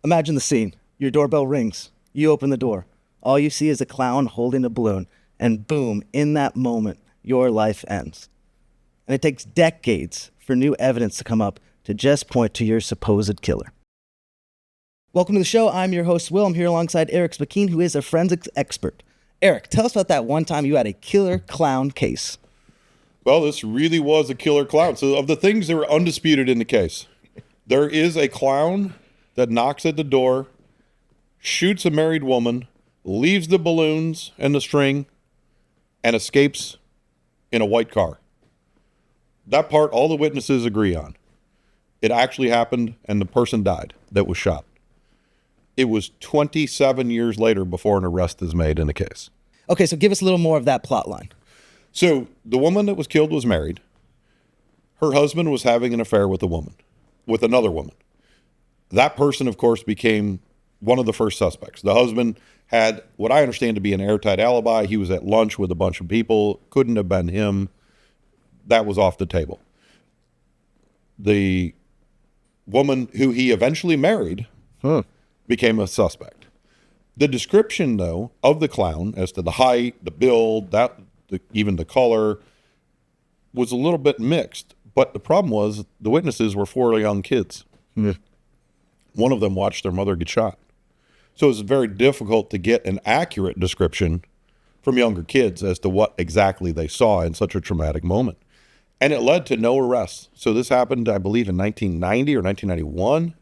Imagine the scene. Your doorbell rings. You open the door. All you see is a clown holding a balloon. And boom, in that moment, your life ends. And it takes decades for new evidence to come up to just point to your supposed killer. Welcome to the show. I'm your host, Will. I'm here alongside Eric Spikin, who is a forensics expert. Eric, tell us about that one time you had a killer clown case. Well, this really was a killer clown. So of the things that were undisputed in the case, there is a clown that knocks at the door, shoots a married woman, leaves the balloons and the string, and escapes in a white car. That part, all the witnesses agree on. It actually happened, and the person died that was shot. It was 27 years later before an arrest is made in the case. Okay, so give us a little more of that plot line. So the woman that was killed was married. Her husband was having an affair with another woman. That person, of course, became one of the first suspects. The husband had what I understand to be an airtight alibi. He was at lunch with a bunch of people. Couldn't have been him. That was off the table. The woman who he eventually married became a suspect. The description, though, of the clown as to the height, the build, even the color, was a little bit mixed. But the problem was the witnesses were 4 young kids. One of them watched their mother get shot. So it was very difficult to get an accurate description from younger kids as to what exactly they saw in such a traumatic moment. And it led to no arrests. So this happened, I believe, in 1990 or 1991,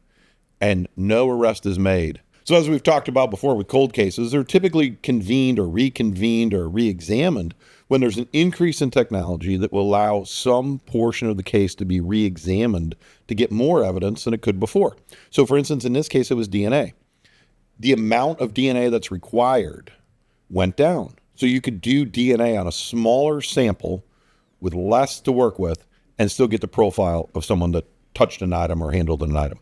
and no arrest is made. So as we've talked about before with cold cases, they're typically convened or reconvened or re-examined when there's an increase in technology that will allow some portion of the case to be re-examined to get more evidence than it could before. So for instance, in this case, it was DNA. The amount of DNA that's required went down. So you could do DNA on a smaller sample with less to work with and still get the profile of someone that touched an item or handled an item.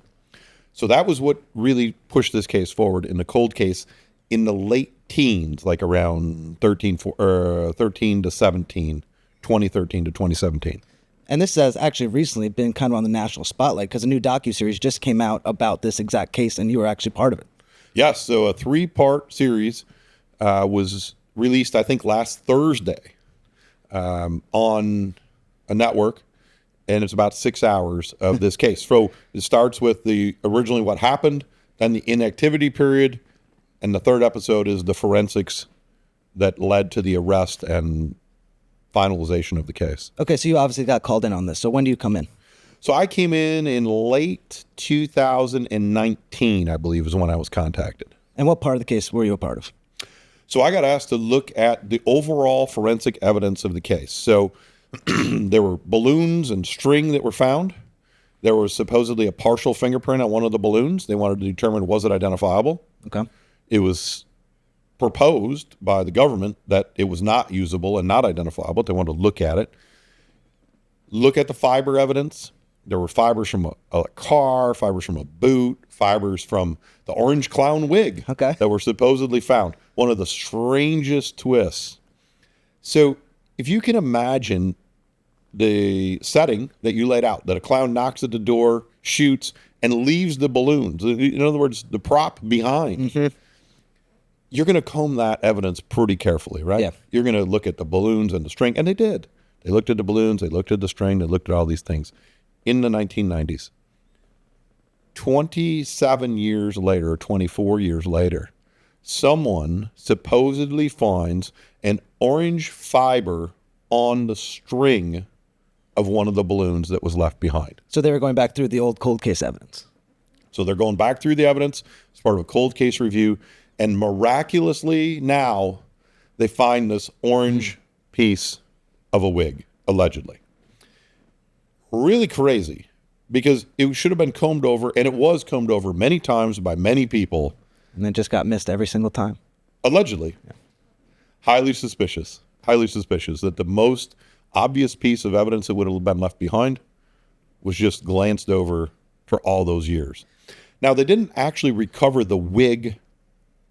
So that was what really pushed this case forward in the cold case in the late teens, like around 13 to 17, 2013 to 2017. And this has actually recently been kind of on the national spotlight because a new Docuseries just came out about this exact case, and you were actually part of it. Yes, so a 3-part series was released, I think, last Thursday on a network, and it's about 6 hours of this case. So it starts with originally what happened, then the inactivity period, and the 3rd episode is the forensics that led to the arrest and finalization of the case. Okay, so you obviously got called in on this. So when do you come in? So I came in late 2019, I believe, is when I was contacted. And what part of the case were you a part of? So I got asked to look at the overall forensic evidence of the case. So there were balloons and string that were found. There was supposedly a partial fingerprint on one of the balloons. They wanted to determine, was it identifiable? Okay. It was proposed by the government that it was not usable and not identifiable. They wanted to look at it. Look at the fiber evidence. There were fibers from a car, fibers from a boot, fibers from the orange clown wig that were supposedly found. One of the strangest twists. So if you can imagine the setting that you laid out, that a clown knocks at the door, shoots, and leaves the balloons. In other words, the prop behind. You're going to comb that evidence pretty carefully, right? Yeah. You're going to look at the balloons and the string, and they did. They looked at the balloons, they looked at the string, they looked at all these things. In the 1990s, 27 years later, or 24 years later, someone supposedly finds an orange fiber on the string of one of the balloons that was left behind. So they were going back through the old cold case evidence. So they're going back through the evidence as part of a cold case review, and miraculously now they find this orange piece of a wig, allegedly. Really crazy, because it should have been combed over, and it was combed over many times by many people. And then just got missed every single time. Allegedly. Yeah. Highly suspicious that the most obvious piece of evidence that would have been left behind was just glanced over for all those years. Now, they didn't actually recover the wig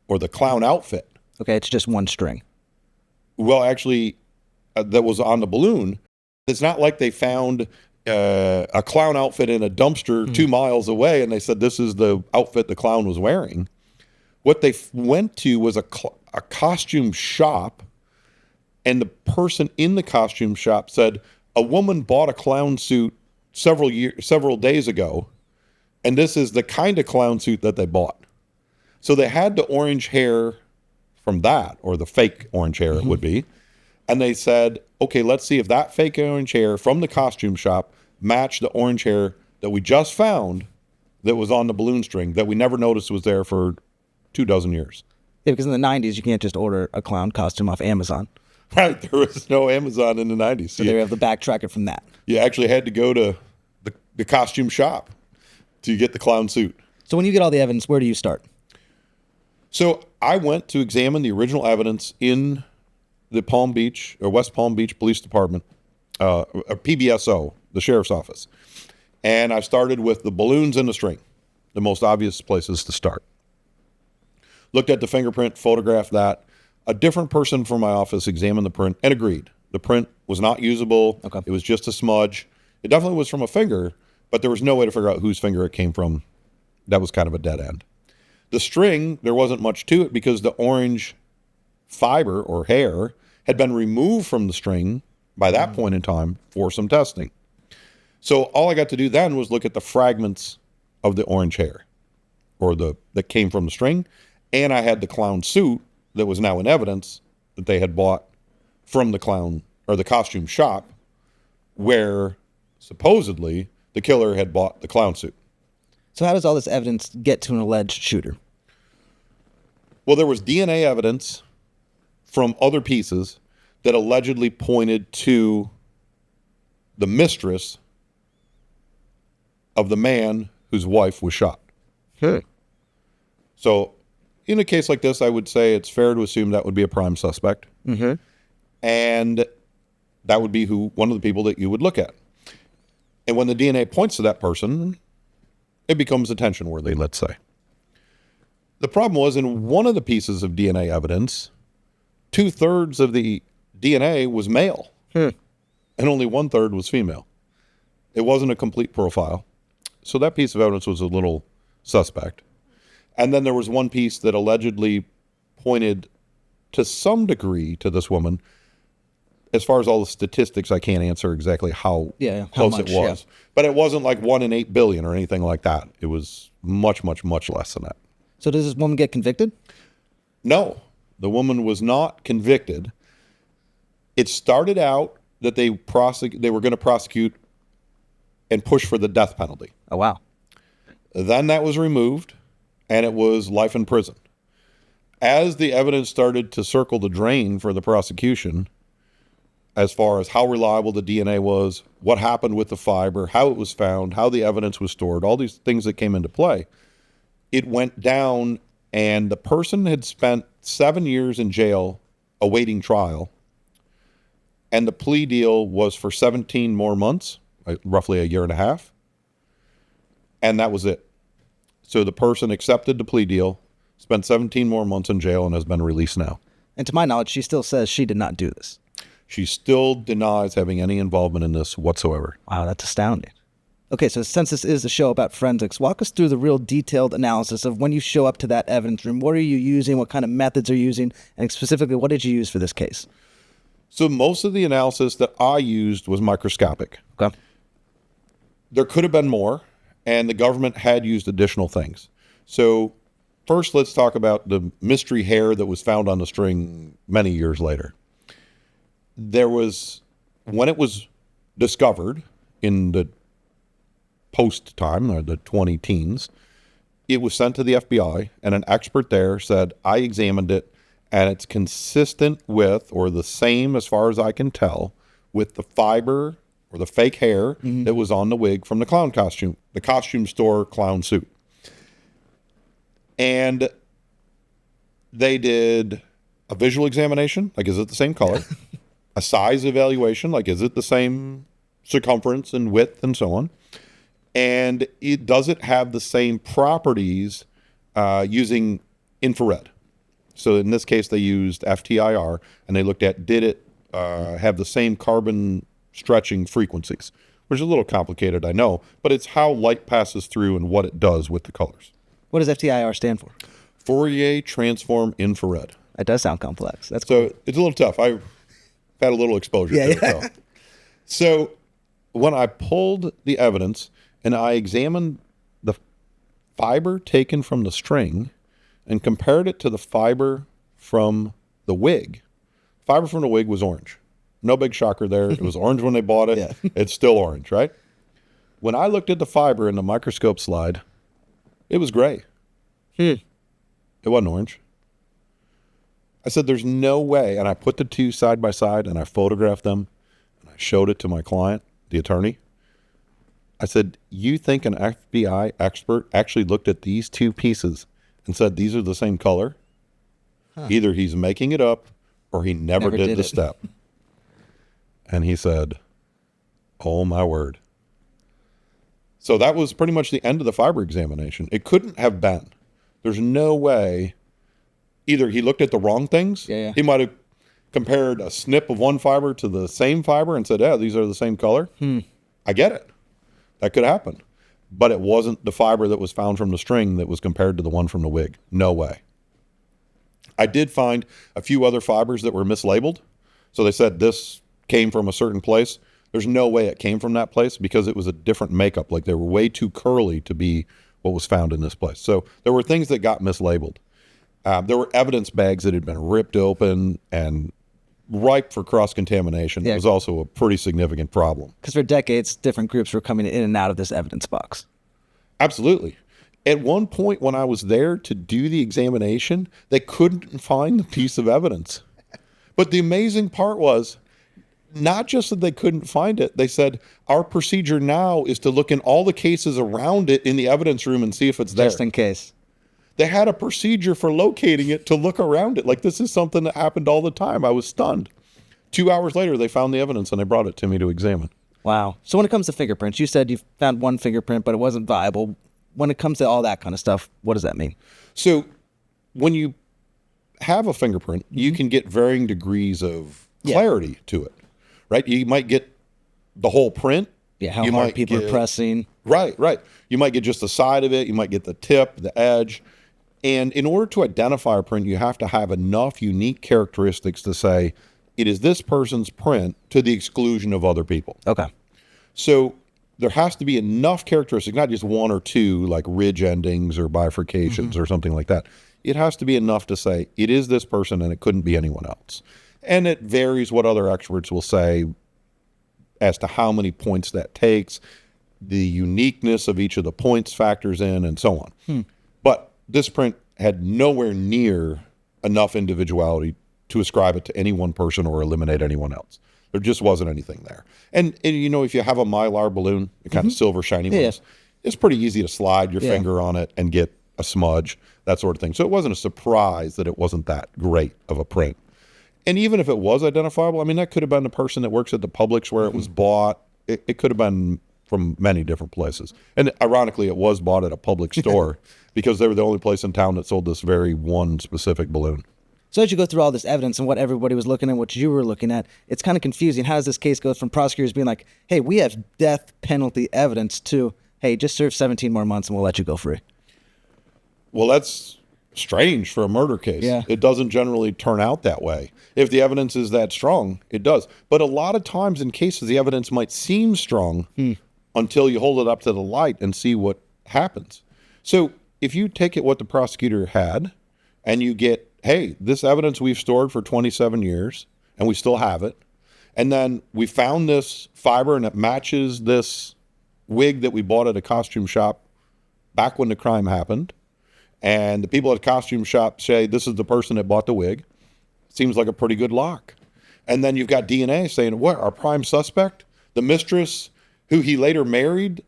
or the clown outfit. Okay, it's just one string. Well, actually, that was on the balloon. It's not like they found a clown outfit in a dumpster 2 miles away, and they said this is the outfit the clown was wearing. What they went to was a costume shop, and the person in the costume shop said a woman bought a clown suit several days ago, and this is the kind of clown suit that they bought. So they had the orange hair from that, or the fake orange hair it would be, and they said, okay, let's see if that fake orange hair from the costume shop matched the orange hair that we just found that was on the balloon string that we never noticed was there for 24 years. Yeah, because in the 90s, you can't just order a clown costume off Amazon. Right, there was no Amazon in the 90s. So they have to backtrack it from that. You actually had to go to the costume shop to get the clown suit. So when you get all the evidence, where do you start? So I went to examine the original evidence in the Palm Beach or West Palm Beach Police Department, or PBSO, the sheriff's office. And I started with the balloons and the string, the most obvious places to start. Looked at the fingerprint, photographed that. A different person from my office examined the print and agreed. The print was not usable. Okay. It was just a smudge. It definitely was from a finger, but there was no way to figure out whose finger it came from. That was kind of a dead end. The string, there wasn't much to it because the orange fiber or hair had been removed from the string by that point in time for some testing. So all I got to do then was look at the fragments of the orange hair that came from the string. And I had the clown suit that was now in evidence that they had bought from the clown or the costume shop where supposedly the killer had bought the clown suit. So how does all this evidence get to an alleged shooter? Well, there was DNA evidence from other pieces that allegedly pointed to the mistress of the man whose wife was shot. Okay. So in a case like this, I would say it's fair to assume that would be a prime suspect. Mm-hmm. And that would be one of the people that you would look at. And when the DNA points to that person, it becomes attention worthy, let's say. The problem was in one of the pieces of DNA evidence, 2/3 of the DNA was male and only 1/3 was female. It wasn't a complete profile. So that piece of evidence was a little suspect. And then there was one piece that allegedly pointed to some degree to this woman. As far as all the statistics, I can't answer exactly how close much, it was. yeah. But it wasn't like 1 in 8 billion or anything like that. It was much, much, much less than that. So does this woman get convicted? No, the woman was not convicted. It started out that they were going to prosecute and push for the death penalty. Oh, wow. Then that was removed, and it was life in prison. As the evidence started to circle the drain for the prosecution, as far as how reliable the DNA was, what happened with the fiber, how it was found, how the evidence was stored, all these things that came into play, it went down, and the person had spent 7 years in jail awaiting trial, and the plea deal was for 17 more months, roughly a year and a half, and that was it. So the person accepted the plea deal, spent 17 more months in jail, and has been released now. And to my knowledge, she still says she did not do this. She still denies having any involvement in this whatsoever. Wow, that's astounding. Okay, so since this is a show about forensics, walk us through the real detailed analysis of when you show up to that evidence room. What are you using? What kind of methods are you using? And specifically, what did you use for this case? So most of the analysis that I used was microscopic. Okay. There could have been more, and the government had used additional things. So first, let's talk about the mystery hair that was found on the string many years later. There was, when it was discovered in the post time, or the 20 teens, it was sent to the FBI, and an expert there said, I examined it, and it's consistent with, or the same as far as I can tell, with the fiber or the fake hair that was on the wig from the clown costume, the costume store clown suit. And they did a visual examination, like, is it the same color? A size evaluation, like, is it the same circumference and width and so on? And does it have the same properties using infrared? So in this case, they used FTIR, and they looked at, did it have the same carbon stretching frequencies, which is a little complicated, I know, but it's how light passes through and what it does with the colors. What does FTIR stand for? Fourier transform infrared. That does sound complex. That's So cool. it's a little tough. I've had a little exposure to it, though. So when I pulled the evidence and I examined the fiber taken from the string and compared it to the fiber from the wig, fiber from the wig was orange. No big shocker there. It was orange when they bought it. Yeah. It's still orange, right? When I looked at the fiber in the microscope slide, it was gray. It wasn't orange. I said, there's no way. And I put the two side by side and I photographed them and I showed it to my client, the attorney. I said, you think an FBI expert actually looked at these two pieces and said, these are the same color? Either he's making it up or he never did the step. And he said, oh my word. So that was pretty much the end of the fiber examination. It couldn't have been. There's no way. Either he looked at the wrong things. Yeah. He might have compared a snip of one fiber to the same fiber and said, yeah, these are the same color. I get it. That could happen. But it wasn't the fiber that was found from the string that was compared to the one from the wig. No way. I did find a few other fibers that were mislabeled. So they said this came from a certain place. There's no way it came from that place because it was a different makeup. Like they were way too curly to be what was found in this place. So there were things that got mislabeled. There were evidence bags that had been ripped open and ripe for cross-contamination. Yeah. It was also a pretty significant problem. Because for decades, different groups were coming in and out of this evidence box. Absolutely. At one point when I was there to do the examination, they couldn't find the piece of evidence. But the amazing part was, not just that they couldn't find it, they said, our procedure now is to look in all the cases around it in the evidence room and see if it's there. Just in case. They had a procedure for locating it to look around it. Like this is something that happened all the time. I was stunned. 2 hours later, they found the evidence and they brought it to me to examine. Wow. So when it comes to fingerprints, you said you found one fingerprint, but it wasn't viable. When it comes to all that kind of stuff, what does that mean? So when you have a fingerprint, you can get varying degrees of clarity to it, right? You might get the whole print. Yeah, how you hard might people are pressing. Right. You might get just the side of it. You might get the tip, the edge. And in order to identify a print, you have to have enough unique characteristics to say, it is this person's print to the exclusion of other people. Okay. So there has to be enough characteristics, not just one or two, like ridge endings or bifurcations or something like that. It has to be enough to say, it is this person and it couldn't be anyone else. And it varies what other experts will say as to how many points that takes, the uniqueness of each of the points factors in, and so on. But this print had nowhere near enough individuality to ascribe it to any one person or eliminate anyone else. There just wasn't anything there. And you know, if you have a Mylar balloon, the kind of silver shiny ones, it's pretty easy to slide your finger on it and get a smudge, that sort of thing. So it wasn't a surprise that it wasn't that great of a print. And even if it was identifiable, I mean, that could have been the person that works at the Publix where it was bought. It could have been from many different places. And ironically, it was bought at a public store because they were the only place in town that sold this very one specific balloon. So as you go through all this evidence and what everybody was looking at, what you were looking at, it's kind of confusing. How does this case go from prosecutors being like, hey, we have death penalty evidence to, hey, just serve 17 more months and we'll let you go free? Well, that's strange for a murder case. Yeah. It doesn't generally turn out that way. If the evidence is that strong, it does. But a lot of times in cases, the evidence might seem strong until you hold it up to the light and see what happens. So if you take it what the prosecutor had and you get, hey, this evidence we've stored for 27 years and we still have it, and then we found this fiber and it matches this wig that we bought at a costume shop back when the crime happened, and the people at the costume shop say this is the person that bought the wig, seems like a pretty good lock. And then you've got DNA saying, what, our prime suspect, the mistress who he later married,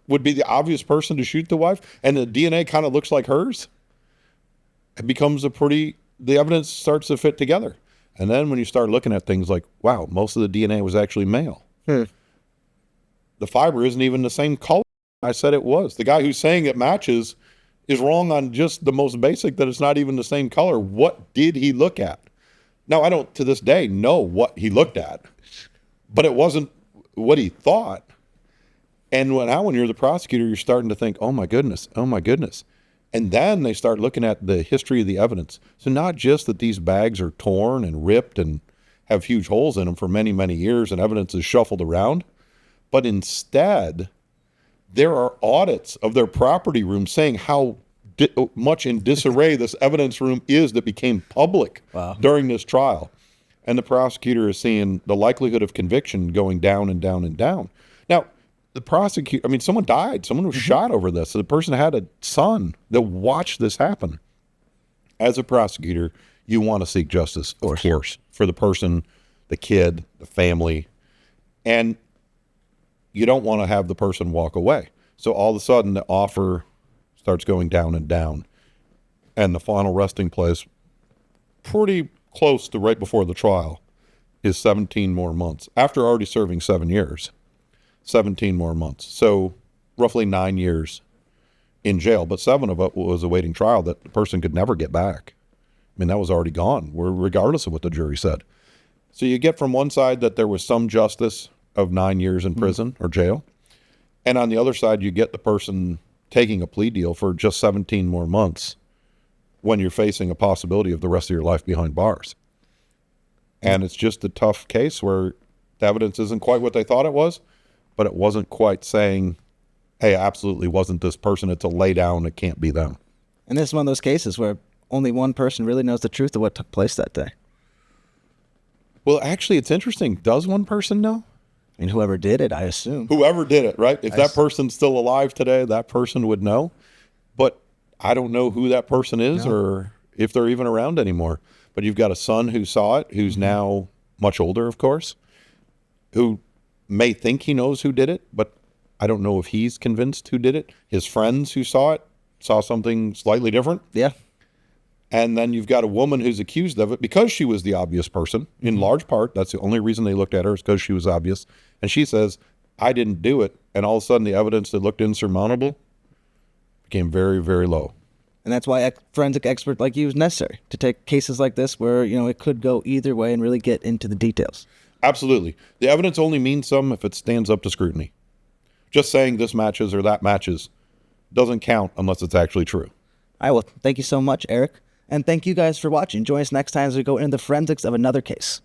would be the obvious person to shoot the wife, and the DNA kind of looks like hers. It becomes the evidence starts to fit together. And then when you start looking at things like, wow, most of the DNA was actually male. The fiber isn't even the same color I said it was. The guy who's saying it matches is wrong on just the most basic, that it's not even the same color. What did he look at? Now, I don't, to this day, know what he looked at, but it wasn't what he thought. And now when you're the prosecutor, you're starting to think, oh my goodness. And then they start looking at the history of the evidence. So not just that these bags are torn and ripped and have huge holes in them for many, many years and evidence is shuffled around, but instead there are audits of their property room saying how much in disarray this evidence room is that became public during this trial. And the prosecutor is seeing the likelihood of conviction going down and down and down. Now, the prosecutor, I mean, someone died. Someone was shot over this. So the person had a son that watched this happen. As a prosecutor, you want to seek justice, of course, for the person, the kid, the family. And you don't want to have the person walk away. So all of a sudden, the offer starts going down and down. And the final resting place, pretty close to right before the trial, is 17 more months. After already serving 7 years, 17 more months. So roughly 9 years in jail. But 7 of it was awaiting trial that the person could never get back. I mean, that was already gone, regardless of what the jury said. So you get from one side that there was some justice of 9 years in prison or jail. And on the other side, you get the person taking a plea deal for just 17 more months when you're facing a possibility of the rest of your life behind bars. And it's just a tough case where the evidence isn't quite what they thought it was, but it wasn't quite saying, hey, absolutely wasn't this person. It's a lay down. It can't be them. And this is one of those cases where only one person really knows the truth of what took place that day. Well, actually, it's interesting. Does one person know? I mean, whoever did it, I assume. Whoever did it, right? If that person's still alive today, that person would know. But I don't know who that person is or if they're even around anymore. But you've got a son who saw it, who's now much older, of course, who may think he knows who did it, but I don't know if he's convinced who did it. His friends who saw it saw something slightly different. Yeah. And then you've got a woman who's accused of it because she was the obvious person. In large part, that's the only reason they looked at her is because she was obvious. And she says, I didn't do it. And all of a sudden, the evidence that looked insurmountable became very, very low. And that's why a forensic expert like you is necessary to take cases like this where, you know, it could go either way and really get into the details. Absolutely. The evidence only means something if it stands up to scrutiny. Just saying this matches or that matches doesn't count unless it's actually true. All right, well, thank you so much, Eric. And thank you guys for watching. Join us next time as we go into the forensics of another case.